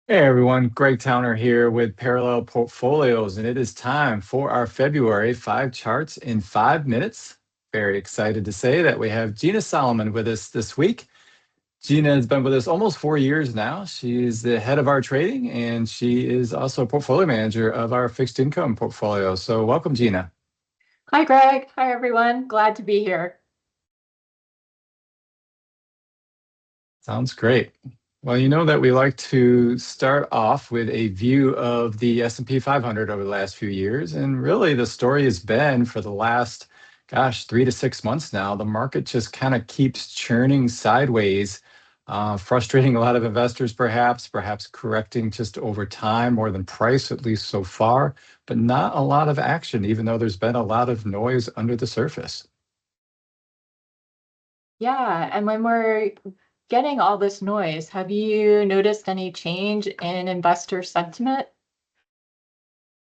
Hey everyone, Greg Towner here with Parallel Portfolios, and it is time for our February 5 charts in 5 minutes. Very excited to say that we have Gina Solomon with us this week. Gina has been with us almost 4 years now. She's the head of our trading, and she is also a portfolio manager of our fixed income portfolio. So, welcome, Gina. Hi, Greg. Hi, everyone. Glad to be here. Sounds great. Well, you know that we like to start off with a view of the S&P 500 over the last few years. And really the story has been for the last, 3 to 6 months now, the market just kind of keeps churning sideways, frustrating a lot of investors perhaps correcting just over time more than price, at least so far, but not a lot of action, even though there's been a lot of noise under the surface. Yeah, and when we're getting all this noise, have you noticed any change in investor sentiment?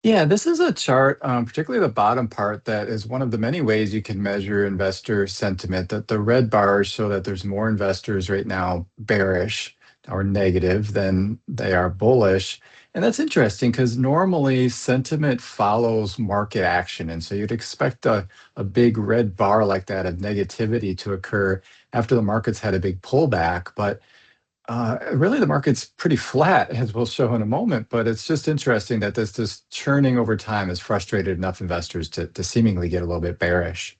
Yeah, this is a chart, particularly the bottom part, that is one of the many ways you can measure investor sentiment. That the red bars show that there's more investors right now bearish or negative than they are bullish. And that's interesting because normally sentiment follows market action. And so you'd expect a big red bar like that of negativity to occur after the market's had a big pullback. But really, the market's pretty flat, as we'll show in a moment, but it's just interesting that this churning over time has frustrated enough investors to seemingly get a little bit bearish.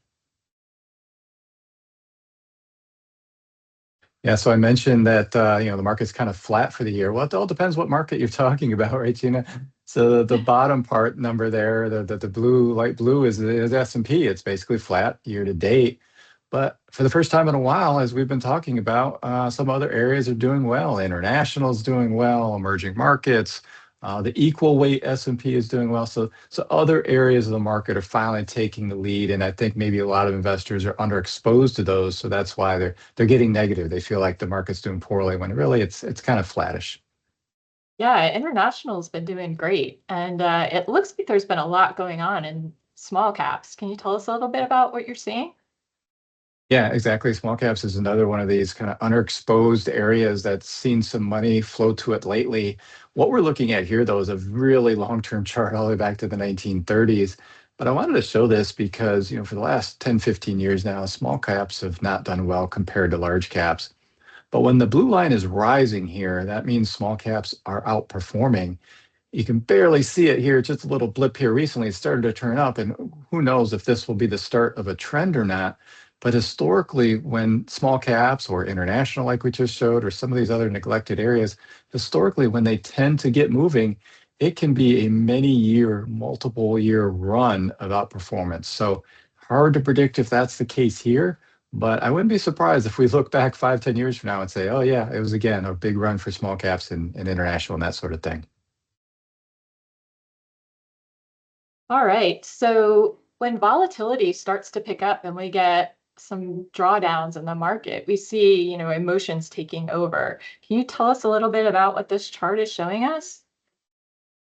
Yeah, so I mentioned that the market's kind of flat for the year. Well, it all depends what market you're talking about, right, Gina? So the bottom part number there, the blue, light blue is S&P. It's basically flat year to date. But for the first time in a while, as we've been talking about, some other areas are doing well. International is doing well, emerging markets, the equal weight S&P is doing well. So other areas of the market are finally taking the lead, and I think maybe a lot of investors are underexposed to those, so that's why they're getting negative. They feel like the market's doing poorly when really it's kind of flattish. Yeah, international's been doing great, and it looks like there's been a lot going on in small caps. Can you tell us a little bit about what you're seeing? Yeah, exactly. Small caps is another one of these kind of underexposed areas that's seen some money flow to it lately. What we're looking at here, though, is a really long-term chart all the way back to the 1930s. But I wanted to show this because, for the last 10, 15 years now, small caps have not done well compared to large caps. But when the blue line is rising here, that means small caps are outperforming. You can barely see it here, just a little blip here recently. It started to turn up, and who knows if this will be the start of a trend or not. But historically, when small caps or international, like we just showed, or some of these other neglected areas, historically, when they tend to get moving, it can be a many year, multiple year run of outperformance. So hard to predict if that's the case here. But I wouldn't be surprised if we look back 5, 10 years from now and say, oh, yeah, it was again a big run for small caps and international and that sort of thing. All right. So when volatility starts to pick up and we get some drawdowns in the market, we see, emotions taking over. Can you tell us a little bit about what this chart is showing us?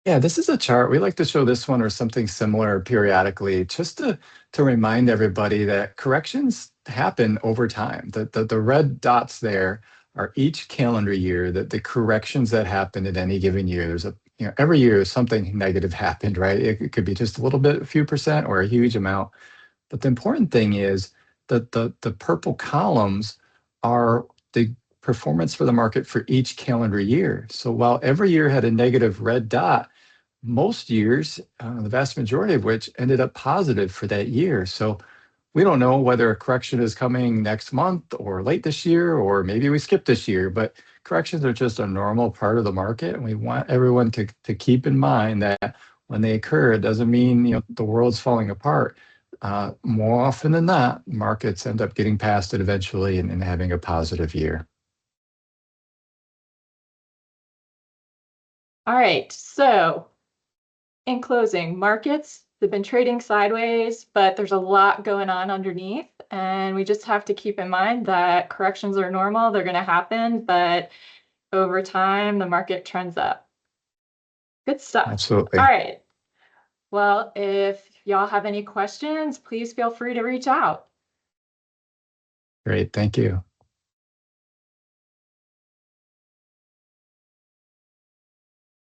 Yeah, this is a chart. We like to show this one or something similar periodically, just to remind everybody that corrections happen over time. The red dots there are each calendar year, that the corrections that happen at any given year. There's every year something negative happened, right? It could be just a little bit, a few percent, or a huge amount. But the important thing is that the purple columns are the performance for the market for each calendar year. So while every year had a negative red dot, most years, the vast majority of which ended up positive for that year. So we don't know whether a correction is coming next month or late this year, or maybe we skip this year, but corrections are just a normal part of the market. And we want everyone to keep in mind that when they occur, it doesn't mean the world's falling apart. More often than not, markets end up getting past it eventually and having a positive year. All right. So in closing, markets, they've been trading sideways, but there's a lot going on underneath. And we just have to keep in mind that corrections are normal, they're going to happen, but over time, the market trends up. Good stuff. All Absolutely. right. Well, if y'all have any questions, please feel free to reach out. Great. Thank you.